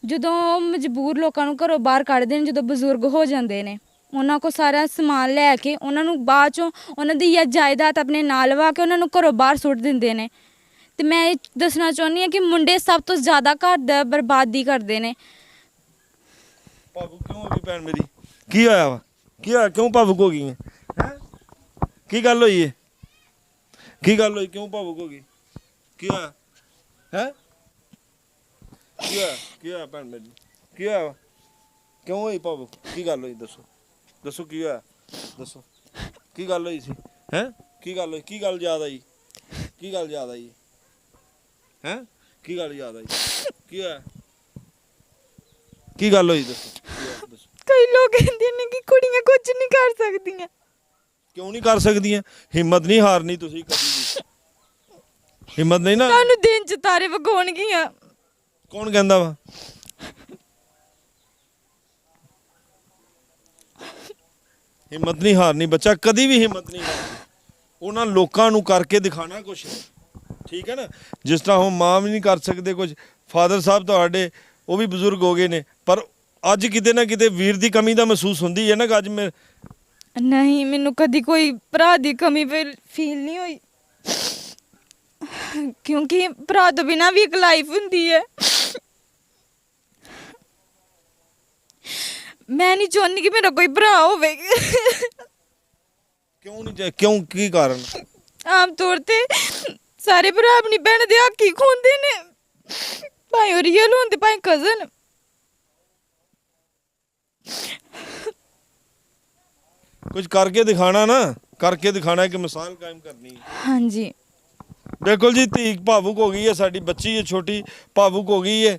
ਜਦੋਂ ਮਜਬੂਰ ਲੋਕਾਂ ਨੂੰ ਘਰੋਂ ਬਾਹਰ ਕੱਢਦੇ ਨੇ, ਜਦੋਂ ਬਜ਼ੁਰਗ ਹੋ ਜਾਂਦੇ ਨੇ, ਉਹਨਾਂ ਕੋਲ ਸਾਰਾ ਸਮਾਨ ਲੈ ਕੇ ਉਹਨਾਂ ਨੂੰ ਬਾਅਦ 'ਚੋਂ ਉਹਨਾਂ ਦੀ ਜਾਇਦਾਦ ਆਪਣੇ ਨਾਲ ਲਵਾ ਕੇ ਉਹਨਾਂ ਨੂੰ ਘਰੋਂ ਬਾਹਰ ਸੁੱਟ ਦਿੰਦੇ ਨੇ। ਅਤੇ ਮੈਂ ਇਹ ਦੱਸਣਾ ਚਾਹੁੰਦੀ ਹਾਂ ਕਿ ਮੁੰਡੇ ਸਭ ਤੋਂ ਜ਼ਿਆਦਾ ਘਰ ਦਾ ਬਰਬਾਦੀ ਕਰਦੇ ਨੇ। ਭਾਵੁਕ ਕਿਉਂ ਹੋ ਗਈ ਭੈਣ ਮੇਰੀ? ਕੀ ਹੋਇਆ ਵਾ? ਕੀ ਹੋਇਆ? ਕਿਉਂ ਭਾਵੁਕ ਹੋ ਗਈ ਹੈ? ਕੀ ਗੱਲ ਹੋਈ ਹੈ? ਕੀ ਗੱਲ ਹੋਈ? ਕਿਉਂ ਭਾਵੁਕ ਹੋ ਗਈ? ਕੀ ਹੋਇਆ ਹੈ? ਕੀ ਹੋਇਆ? ਕੀ ਹੋਇਆ ਭੈਣ ਮੇਰੀ? ਕੀ ਹੋਇਆ ਵਾ? ਕਿਉਂ ਹੋਈ ਭਾਵੁਕ? ਕੀ ਗੱਲ ਹੋਈ? ਦੱਸੋ ਦੱਸੋ ਕੀ ਹੋਇਆ? ਦੱਸੋ ਕੀ ਗੱਲ ਹੋਈ ਸੀ? ਹੈ ਕੀ ਗੱਲ ਹੋਈ? ਕੀ ਗੱਲ ਯਾਦ ਆਈ? ਕੀ ਗੱਲ ਯਾਦ ਆਈ ਹੈ? ਕੀ ਗੱਲ ਯਾਦ ਆਈ? ਕੀ ਹੋਇਆ? ਕੀ ਗੱਲ ਹੋਈ? ਦੱਸੋ। ਕਈ ਲੋਕ ਕਹਿੰਦੇ ਨੇ ਕਿ ਕੁੜੀਆਂ ਕੁਝ ਨਹੀਂ ਕਰ ਸਕਦੀਆਂ। ਕਿਉਂ ਨਹੀਂ ਕਰ ਸਕਦੀਆਂ? ਹਿੰਮਤ ਨਹੀਂ ਹਾਰਨੀ ਤੁਸੀਂ ਕਦੀ ਵੀ। ਹਿੰਮਤ ਨਹੀਂ ਨਾ। ਤੁਹਾਨੂੰ ਦਿਨ 'ਚ ਤਾਰੇ ਵਿਖਾਉਣਗੀਆਂ। ਕੌਣ ਕਹਿੰਦਾ ਵਾ? ਹਿੰਮਤ ਨਹੀਂ ਹਾਰਨੀ ਬੱਚਾ, ਕਦੀ ਵੀ ਹਿੰਮਤ ਨਹੀਂ ਹਾਰਨੀ। ਉਹਨਾਂ ਲੋਕਾਂ ਨੂੰ ਕਰਕੇ ਦਿਖਾਣਾ ਕੁਛ, ਠੀਕ ਹੈ ਨਾ? ਜਿਸ ਤਰ੍ਹਾਂ ਹੁਣ ਮਾਂ ਵੀ ਨਹੀਂ ਕਰ ਸਕਦੇ ਕੁਝ, ਫਾਦਰ ਸਾਹਿਬ ਤੁਹਾਡੇ ਉਹ ਵੀ ਬਜ਼ੁਰਗ ਹੋ ਗਏ ਨੇ, ਪਰ ਅੱਜ ਕਿਤੇ ਨਾ ਕਿਤੇ ਵੀਰ ਦੀ ਕਮੀ ਦਾ ਮਹਿਸੂਸ ਹੁੰਦੀ ਹੈ ਨਾ? ਅੱਜ ਮੈਂ ਨਹੀਂ, ਮੈਨੂੰ ਕਦੀ ਕੋਈ ਭਰਾ ਦੀ ਕਮੀ ਫੀਲ ਨਹੀਂ ਹੋਈ, ਕਿਉਂਕਿ ਭਰਾ ਤੋਂ ਬਿਨਾਂ ਵੀ ਇੱਕ ਲਾਈਫ ਹੁੰਦੀ ਹੈ। ਮੈਂ ਨਹੀਂ ਚਾਹੁੰਦੀ ਕਿ ਮੇਰਾ ਕੋਈ ਭਰਾ ਹੋਵੇ। ਕਿਉਂ ਨਹੀਂ? ਕਿਉਂ? ਕੀ ਕਾਰਨ? ਆਮ ਤੌਰ ਤੇ ਸਾਰੇ ਭਰਾ ਆਪਣੀ ਭੈਣ ਦੇ ਹੱਕ ਹੀ ਖੋਹਦੇ ਨੇ, ਭਾਵੇਂ ਉਹ ਰੀਅਲ ਹੋਣ ਤੇ ਭਾਵੇਂ ਕਜ਼ਨ। ਕੁਝ ਕਰਕੇ ਦਿਖਾਣਾ ਨਾ, ਕਰਕੇ ਦਿਖਾਣਾ, ਕਿ ਮਿਸਾਲ ਕਾਇਮ ਕਰਨੀ। ਹਾਂਜੀ ਬਿਲਕੁਲ ਜੀ, ਧੀ ਭਾਵੁਕ ਹੋ ਗਈ ਹੈ, ਸਾਡੀ ਬੱਚੀ ਹੈ ਛੋਟੀ, ਭਾਵੁਕ ਹੋ ਗਈ ਹੈ।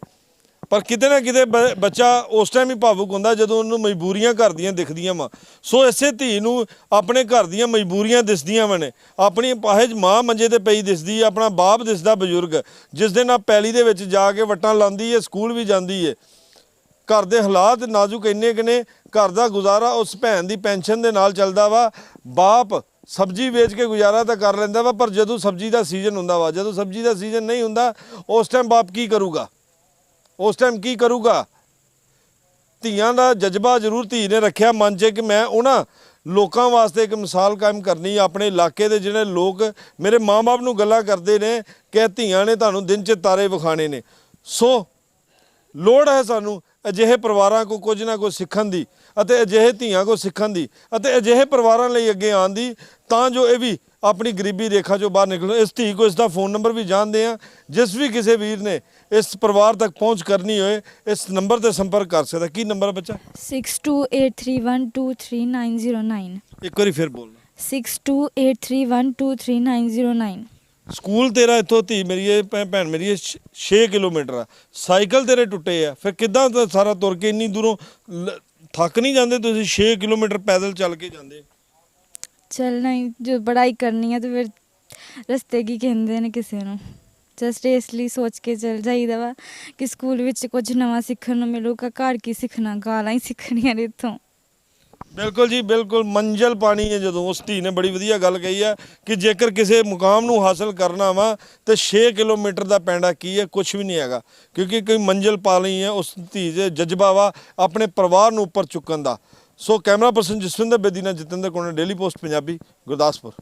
ਪਰ ਕਿਤੇ ਨਾ ਕਿਤੇ ਬੱਚਾ ਉਸ ਟਾਈਮ ਹੀ ਭਾਵੁਕ ਹੁੰਦਾ ਜਦੋਂ ਉਹਨੂੰ ਮਜਬੂਰੀਆਂ ਘਰ ਦੀਆਂ ਦਿਖਦੀਆਂ ਵਾ। ਸੋ ਇਸੇ ਧੀ ਨੂੰ ਆਪਣੇ ਘਰ ਦੀਆਂ ਮਜਬੂਰੀਆਂ ਦਿਸਦੀਆਂ ਵਾ ਨੇ। ਆਪਣੀ ਅਪਾਹਿਜ ਮਾਂ ਮੰਜੇ ਤੇ ਪਈ ਦਿਸਦੀ ਹੈ, ਆਪਣਾ ਬਾਪ ਦਿਸਦਾ ਬਜ਼ੁਰਗ, ਜਿਸ ਦੇ ਨਾਲ ਪੈਲੀ ਦੇ ਵਿੱਚ ਜਾ ਕੇ ਵੱਟਾਂ ਲਾਉਂਦੀ ਹੈ, ਸਕੂਲ ਵੀ ਜਾਂਦੀ ਹੈ। ਘਰ ਦੇ ਹਾਲਾਤ ਨਾਜ਼ੁਕ ਇੰਨੇ ਕਿ ਨੇ, ਘਰ ਦਾ ਗੁਜ਼ਾਰਾ ਉਸ ਭੈਣ ਦੀ ਪੈਨਸ਼ਨ ਦੇ ਨਾਲ ਚੱਲਦਾ ਵਾ। ਬਾਪ ਸਬਜ਼ੀ ਵੇਚ ਕੇ ਗੁਜ਼ਾਰਾ ਤਾਂ ਕਰ ਲੈਂਦਾ ਵਾ, ਪਰ ਜਦੋਂ ਸਬਜ਼ੀ ਦਾ ਸੀਜ਼ਨ ਹੁੰਦਾ ਵਾ, ਜਦੋਂ ਸਬਜ਼ੀ ਦਾ ਸੀਜ਼ਨ ਨਹੀਂ ਹੁੰਦਾ, ਉਸ ਟਾਈਮ ਬਾਪ ਕੀ ਕਰੂਗਾ? ਉਸ ਟਾਈਮ ਕੀ ਕਰੂਗਾ? ਧੀਆਂ ਦਾ ਜਜ਼ਬਾ ਜ਼ਰੂਰ ਧੀ ਨੇ ਰੱਖਿਆ ਮਨ 'ਚ ਕਿ ਮੈਂ ਉਹਨਾਂ ਲੋਕਾਂ ਵਾਸਤੇ ਇੱਕ ਮਿਸਾਲ ਕਾਇਮ ਕਰਨੀ। ਆਪਣੇ ਇਲਾਕੇ ਦੇ ਜਿਹੜੇ ਲੋਕ ਮੇਰੇ ਮਾਂ-ਬਾਪ ਨੂੰ ਗੱਲਾਂ ਕਰਦੇ ਨੇ ਕਿ ਧੀਆਂ ਨੇ ਤੁਹਾਨੂੰ ਦਿਨ 'ਚ ਤਾਰੇ ਵਿਖਾਣੇ ਨੇ। ਸੋ ਲੋੜ ਹੈ ਸਾਨੂੰ ਅਜਿਹੇ ਪਰਿਵਾਰਾਂ ਕੋ ਕੁਝ ਨਾ ਕੁਝ ਸਿੱਖਣ ਦੀ, ਅਤੇ ਅਜਿਹੇ ਧੀਆਂ ਕੋ ਸਿੱਖਣ ਦੀ, ਅਤੇ ਅਜਿਹੇ ਪਰਿਵਾਰਾਂ ਲਈ ਅੱਗੇ ਆਉਣ ਦੀ, ਤਾਂ ਜੋ ਇਹ ਵੀ ਆਪਣੀ ਗਰੀਬੀ ਰੇਖਾ ਚੋਂ ਬਾਹਰ ਨਿਕਲਣ। ਇਸ ਧੀ ਕੋ ਇਸ ਦਾ ਫੋਨ ਨੰਬਰ ਵੀ ਜਾਣਦੇ ਆ, ਜਿਸ ਵੀ ਕਿਸੇ ਵੀਰ ਨੇ ਇਸ ਪਰਿਵਾਰ ਤੱਕ ਪਹੁੰਚ ਕਰਨੀ ਹੋਏ ਇਸ ਨੰਬਰ ਤੇ ਸੰਪਰਕ ਕਰ ਸਕਦਾ। ਕੀ ਨੰਬਰ ਹੈ ਬੱਚਾ? 6283123909। ਇੱਕ ਵਾਰੀ ਫਿਰ ਬੋਲ। 6283123909। ਸਕੂਲ ਤੇਰਾ ਇੱਥੋਂ ਧੀ ਮੇਰੀ ਇਹ ਭੈਣ ਮੇਰੀ 6 ਕਿਲੋਮੀਟਰ ਆ, ਸਾਈਕਲ ਤੇਰੇ ਟੁੱਟੇ ਆ, ਫਿਰ ਕਿੱਦਾਂ ਸਾਰਾ ਤੁਰ ਕੇ ਇੰਨੀ ਦੂਰੋਂ ਥੱਕ ਨਹੀਂ ਜਾਂਦੇ ਤੁਸੀਂ? 6 ਕਿਲੋਮੀਟਰ ਪੈਦਲ ਚੱਲ ਕੇ ਜਾਂਦੇ। ਚੱਲਣਾ ਹੀ, ਜੋ ਪੜ੍ਹਾਈ ਕਰਨੀ ਹੈ ਤੇ ਫਿਰ ਰਸਤੇ ਕੀ ਕਹਿੰਦੇ ਨੇ ਕਿਸੇ ਨੂੰ, ਜਸਟ ਇਸ ਲਈ ਸੋਚ ਕੇ ਚੱਲ ਜਾਈਦਾ ਵਾ ਕਿ ਸਕੂਲ ਵਿੱਚ ਕੁਝ ਨਵਾਂ ਸਿੱਖਣ ਨੂੰ ਮਿਲੂਗਾ। ਘਰ ਕੀ ਸਿੱਖਣਾ, ਗਾਲਾਂ ਹੀ ਸਿੱਖਣੀਆਂ ਨੇ ਇੱਥੋਂ। ਬਿਲਕੁਲ ਜੀ ਬਿਲਕੁਲ, ਮੰਜ਼ਿਲ ਪਾਣੀ ਹੈ ਜਦੋਂ। ਉਸ ਧੀ ਨੇ ਬੜੀ ਵਧੀਆ ਗੱਲ ਕਹੀ ਆ ਕਿ ਜੇਕਰ ਕਿਸੇ ਮੁਕਾਮ ਨੂੰ ਹਾਸਲ ਕਰਨਾ ਵਾ ਤੇ 6 ਕਿਲੋਮੀਟਰ ਦਾ ਪੈਂਡਾ ਕੀ ਹੈ, ਕੁਝ ਵੀ ਨਹੀਂ ਹੈਗਾ, ਕਿਉਂਕਿ ਕੋਈ ਮੰਜ਼ਿਲ ਪਾਣੀ ਹੈ। ਉਸ ਧੀ ਦੇ ਜਜ਼ਬਾ ਵਾ ਆਪਣੇ ਪਰਿਵਾਰ ਨੂੰ ਉੱਪਰ ਚੁੱਕਣ ਦਾ। So camera person Jaswinder Bedi ਨਾਲ ਜਤਿੰਦਰ ਕੋਲ, ਡੇਲੀ ਪੋਸਟ ਪੰਜਾਬੀ, ਗੁਰਦਾਸਪੁਰ।